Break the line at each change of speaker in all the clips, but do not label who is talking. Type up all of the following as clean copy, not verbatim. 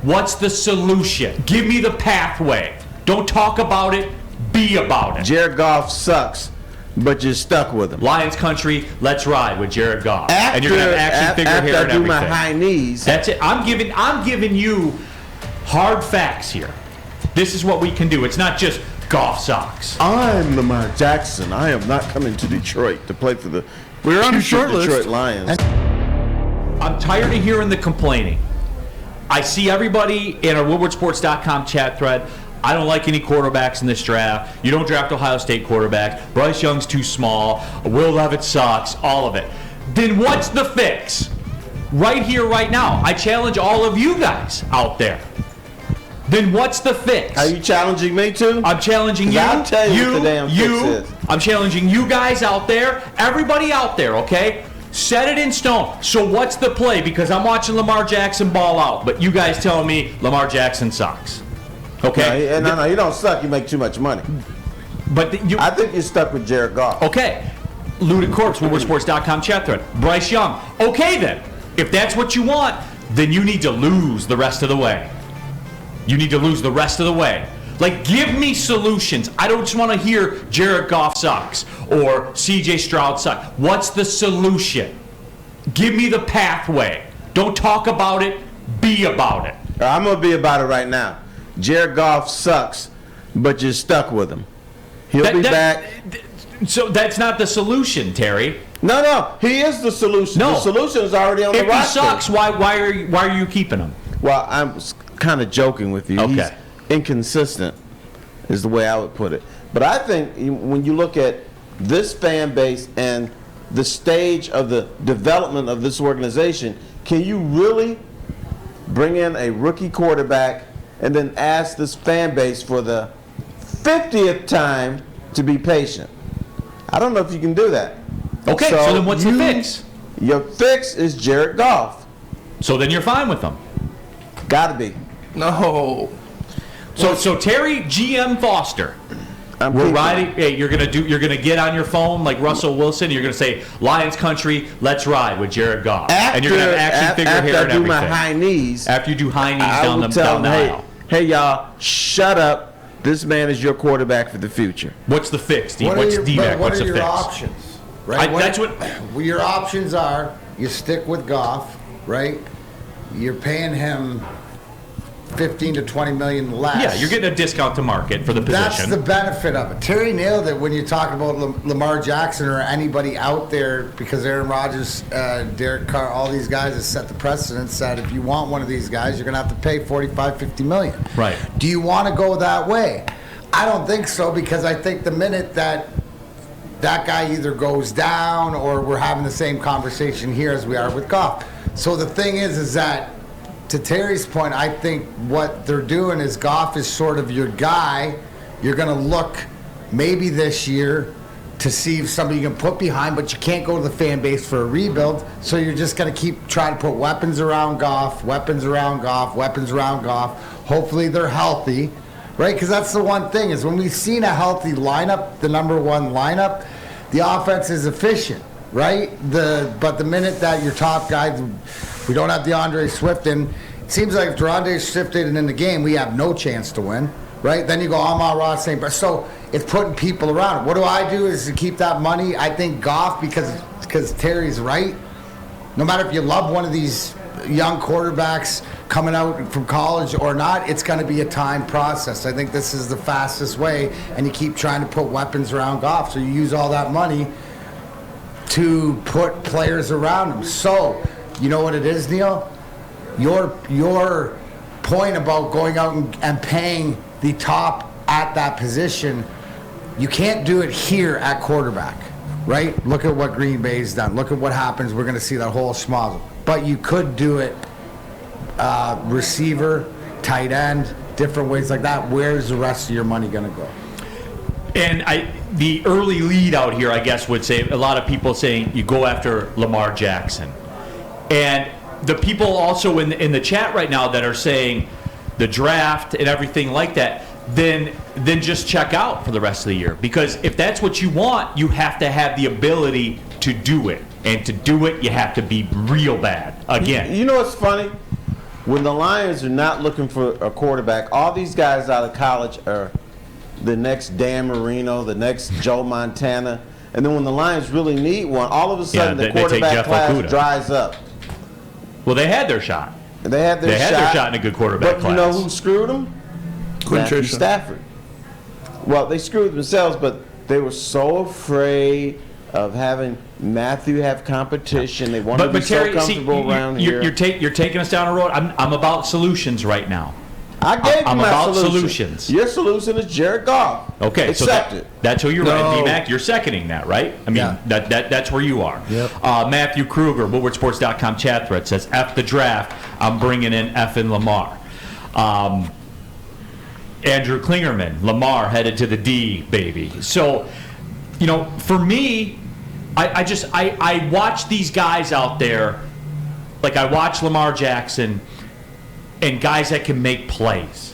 What's the solution? Give me the pathway. Don't talk about it. Be about it.
Jared Goff sucks, but you're stuck with him.
Lions country, let's ride with Jared Goff. And you're gonna have action figure hair and everything.
After I do my high knees.
That's it. I'm giving you hard facts here. This is what we can do. It's not just Goff sucks.
I'm Lamar Jackson. I am not coming to Detroit to play for the
We're on the short list.
Detroit Lions.
I'm tired of hearing the complaining. I see everybody in our WoodwardSports.com chat thread. I don't like any quarterbacks in this draft. You don't draft Ohio State quarterback. Bryce Young's too small. Will Levitt sucks. All of it. Then what's the fix? Right here, right now. I challenge all of you guys out there. Then what's the fix?
Are you challenging me too?
I'm challenging you.
I'll tell you what the damn fix is.
I'm challenging you guys out there. Everybody out there, okay? Set it in stone. So what's the play? Because I'm watching Lamar Jackson ball out, but you guys telling me Lamar Jackson sucks. Okay?
No, you don't suck. You make too much money.
But
I think you're stuck with Jared Goff.
Okay. Looted Corpse, WoodwardSports.com chat thread. Bryce Young. Okay then. If that's what you want, then you need to lose the rest of the way. You need to lose the rest of the way. Like, give me solutions. I don't just want to hear Jared Goff sucks or CJ Stroud sucks. What's the solution? Give me the pathway. Don't talk about it. Be about it.
I'm going to be about it right now. Jared Goff sucks, but you're stuck with him. He'll be back.
So that's not the solution, Terry.
No, he is the solution.
No.
The solution is already on the roster.
If he sucks, why are you keeping him?
Well, I'm kind of joking with you.
Okay.
He's inconsistent is the way I would put it. But I think when you look at this fan base and the stage of the development of this organization, can you really bring in a rookie quarterback and then ask this fan base for the 50th time to be patient? I don't know if you can do that.
Okay, so then what's the fix?
Your fix is Jared Goff.
So then you're fine with them.
Gotta be.
No.
So Terry GM Foster.
We're
riding. Hey, you're gonna get on your phone like Russell Wilson. You're gonna say Lions country, let's ride with Jared Goff, and you're gonna have action figure hair and everything.
After I do my high knees.
After you do high knees down the aisle.
Hey y'all, shut up. This man is your quarterback for the future.
What's the fix, Steve? What's D-Mac? What's the fix?
What are your options? Right?
That's what.
Well, your options are you stick with Goff, right? You're paying him 15 to 20 million less.
Yeah, you're getting a discount to market for the position.
That's the benefit of it. Terry nailed it when you talk about Lamar Jackson or anybody out there, because Aaron Rodgers, Derek Carr, all these guys have set the precedence that if you want one of these guys, you're going to have to pay 45, 50 million.
Right.
Do you want to go that way? I don't think so, because I think the minute that guy either goes down or we're having the same conversation here as we are with Goff. So the thing is that, to Terry's point, I think what they're doing is Goff is sort of your guy. You're going to look maybe this year to see if somebody you can put behind, but you can't go to the fan base for a rebuild. So you're just going to keep trying to put weapons around Goff, weapons around Goff, weapons around Goff. Hopefully they're healthy, right? Because that's the one thing is when we've seen a healthy lineup, the number one lineup, the offense is efficient, right? But the minute that your top guys, we don't have DeAndre Swift in. It seems like if DeAndre Swift isn't in the game, we have no chance to win, right? Then you go Amon-Ra, St. Brown. So it's putting people around. What do I do is to keep that money. I think Goff, because Terry's right. No matter if you love one of these young quarterbacks coming out from college or not, it's going to be a time process. I think this is the fastest way, and you keep trying to put weapons around Goff. So you use all that money to put players around him. So you know what it is, Neal? Your point about going out and paying the top at that position, you can't do it here at quarterback, right? Look at what Green Bay's done. Look at what happens. We're going to see that whole schmozzle. But you could do it receiver, tight end, different ways like that. Where's the rest of your money going to go?
And the early lead out here, I guess, would say a lot of people saying you go after Lamar Jackson. And the people also in the chat right now that are saying the draft and everything like that, then just check out for the rest of the year. Because if that's what you want, you have to have the ability to do it. And to do it, you have to be real bad. Again.
You know what's funny? when the Lions are not looking for a quarterback, all these guys out of college are the next Dan Marino, the next Joe Montana. And then when the Lions really need one, all of a sudden
they
the
take
quarterback
Jeff
class
Okuda.
dries up.
Well, they had their shot.
They had their
shot in a good quarterback
but
class.
You know who screwed them? Matthew
Tricia.
Stafford. Well, they screwed themselves, but they were so afraid of having Matthew have competition. They wanted to be
Terry,
so comfortable around here.
You're taking us down a road. I'm about solutions right now.
I gave you
I'm
my
about
solution.
solutions.
Your solution is Jared Goff.
Okay,
accept
so
it.
that's who you're
No.
right. D-Mac, you're seconding that, right? I mean,
Yeah.
that's where you are.
Yep.
Matthew Kruger, WoodwardSports.com chat thread says, F the draft, I'm bringing in F and Lamar. Andrew Klingerman, Lamar headed to the D, baby. So, you know, for me, I watch these guys out there, like I watch Lamar Jackson and guys that can make plays.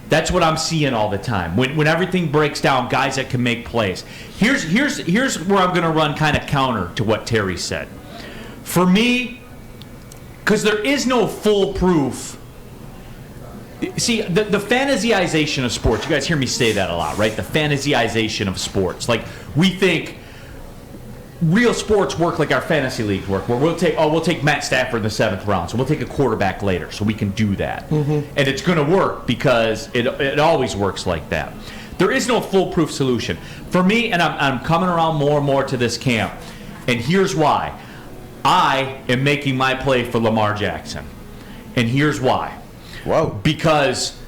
That's what I'm seeing all the time. When everything breaks down, guys that can make plays. Here's where I'm going to run kind of counter to what Terry said. For me, because there is no foolproof. See, the fantasyization of sports, you guys hear me say that a lot, right? The fantasyization of sports. Like, we think real sports work like our fantasy leagues work, where we'll take Matt Stafford in the 7th round, so we'll take a quarterback later, so we can do that. And it's going to work because it always works like that. There is no foolproof solution. For me, and I'm coming around more and more to this camp, and here's why. I am making my play for Lamar Jackson. And here's why.
Whoa.
Because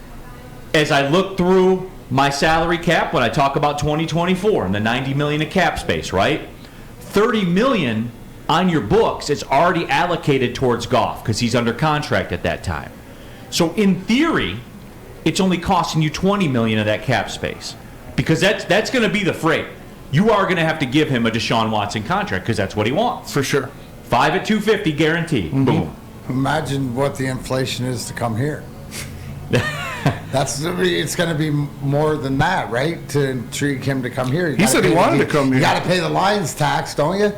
as I look through my salary cap, when I talk about 2024 and the $90 million in cap space, right? $30 million on your books is already allocated towards Goff because he's under contract at that time. So in theory, it's only costing you $20 million of that cap space because that's going to be the freight. You are going to have to give him a Deshaun Watson contract because that's what he wants.
For sure.
5 at 250 guaranteed. Boom.
Imagine what the inflation is to come here. It's going to be more than that, right? To intrigue him to come here.
He said he wanted to come here.
You got to pay the Lions tax, don't you?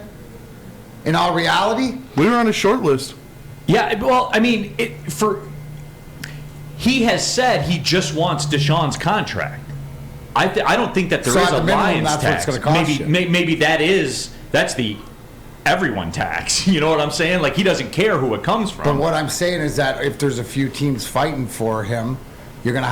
In all reality,
We were on his short list.
Yeah, well, I mean, he has said he just wants Deshaun's contract. I don't think that there
So
is
at
a
the minimum,
Lions
that's what it's
tax.
gonna cost you.
Maybe that's the everyone tax. You know what I'm saying? Like, he doesn't care who it comes from.
but what I'm saying is that if there's a few teams fighting for him, you're gonna.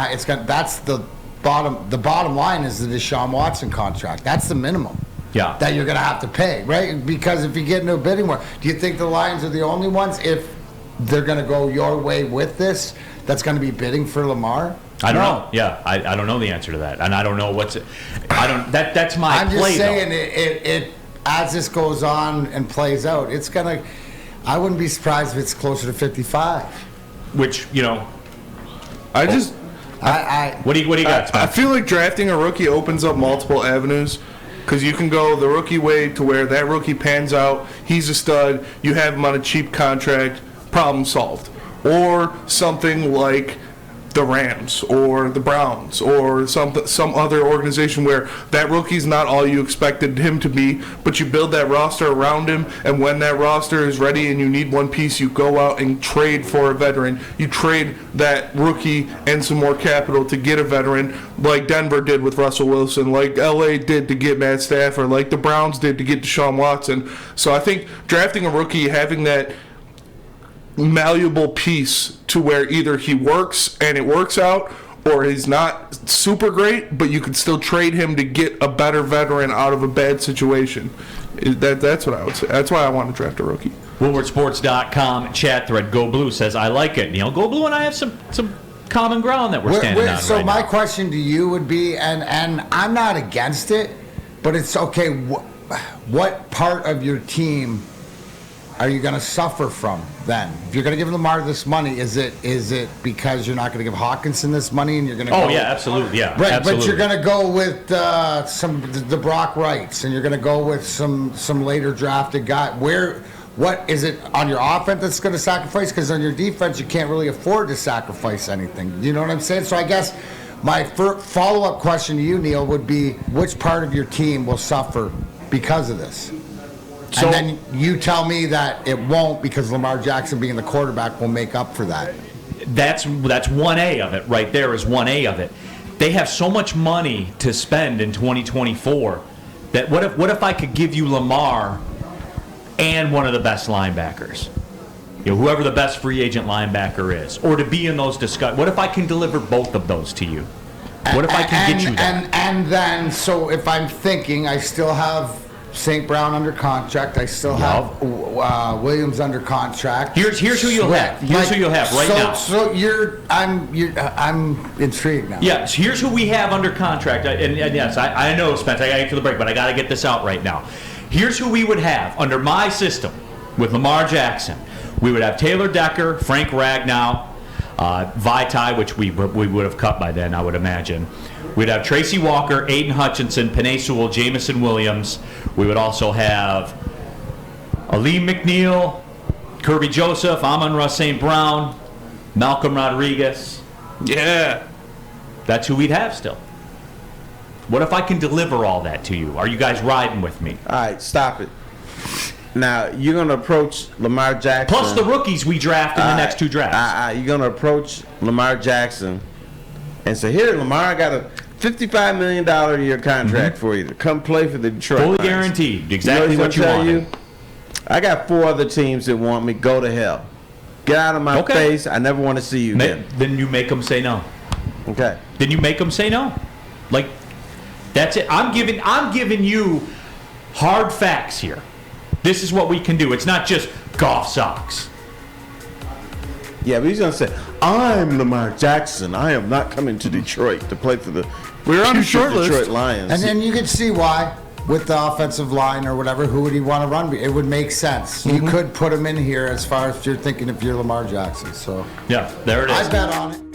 That's the bottom. The bottom line is the Deshaun Watson contract. That's the minimum.
Yeah.
That you're gonna have to pay, right? Because if you get into a bidding war, do you think the Lions are the only ones? If they're gonna go your way with this, that's gonna be bidding for Lamar.
I don't know. Yeah, I don't know the answer to that, and I don't know That's my
I'm just
play.
saying
though.
it as this goes on and plays out, it's gonna. I wouldn't be surprised if it's closer to 55.
Which, you know,
I just
what do you got?
I feel like drafting a rookie opens up multiple avenues because you can go the rookie way to where that rookie pans out, he's a stud, you have him on a cheap contract, problem solved. Or something like the Rams or the Browns or some other organization where that rookie's not all you expected him to be, but you build that roster around him, and when that roster is ready and you need one piece, you go out and trade for a veteran. You trade that rookie and some more capital to get a veteran, like Denver did with Russell Wilson, like LA did to get Matt Stafford, like the Browns did to get Deshaun Watson. So I think drafting a rookie, having that malleable piece to where either he works and it works out, or he's not super great, but you could still trade him to get a better veteran out of a bad situation. That's what I would say. That's why I want to draft a rookie.
WoodwardSports.com chat thread. Go Blue says, I like it. Neal, Go Blue and I have some common ground that we're standing on
So
right
my
now.
question to you would be, and I'm not against it, but it's okay. What part of your team are you going to suffer from then? If you're going to give Lamar this money, is it because you're not going to give Hawkinson this money and you're going to
Oh,
go,
yeah, absolutely. Yeah,
right?
absolutely.
But you're going to go with the Brock Wrights, and you're going to go with some later drafted guy. What is it on your offense that's going to sacrifice? Because on your defense, you can't really afford to sacrifice anything. You know what I'm saying? So I guess my follow-up question to you, Neal, would be which part of your team will suffer because of this?
So,
and then you tell me that it won't because Lamar Jackson being the quarterback will make up for that.
that's 1A of it right there is 1A of it. They have so much money to spend in 2024 that what if I could give you Lamar and one of the best linebackers? Whoever the best free agent linebacker is, or to be in those discussions. What if I can deliver both of those to you? What if I can get you that?
And then, so if I'm thinking, I still have St. Brown under contract. I still have Williams under contract.
Here's who you'll have. Here's who you'll have right now.
So I'm intrigued now.
Yeah, so here's who we have under contract. And yes, I know, Spence, I got to get to the break, but I got to get this out right now. Here's who we would have under my system with Lamar Jackson. We would have Taylor Decker, Frank Ragnow, Vitae, which we would have cut by then, I would imagine. We'd have Tracy Walker, Aiden Hutchinson, Penei Sewell, Jamison Williams. We would also have Aleem McNeil, Kirby Joseph, Amon-Ra St. Brown, Malcolm Rodriguez.
Yeah.
That's who we'd have still. What if I can deliver all that to you? Are you guys riding with me?
All right, stop it. Now, you're going to approach Lamar Jackson.
Plus the rookies we draft in the next two drafts.
You're going to approach Lamar Jackson and say, here, Lamar, I got a $55 million a year contract for you to come play for the Detroit
Fully
Lions.
guaranteed. Exactly what you
tell
wanted.
I got 4 other teams that want me. Go to hell. Get out of my face. I never want to see you again.
Then you make them say no.
Okay.
Then you make them say no. Like, that's it. I'm giving you hard facts here. This is what we can do. It's not just golf socks.
Yeah, but he's going to say, I'm Lamar Jackson. I am not coming to Detroit to play for the
We're on the short
Detroit
list.
Lions.
And then you could see why, with the offensive line or whatever, who would he want to run? It would make sense. You could put him in here as far as you're thinking if you're Lamar Jackson. So
Yeah, there it is.
I bet on it.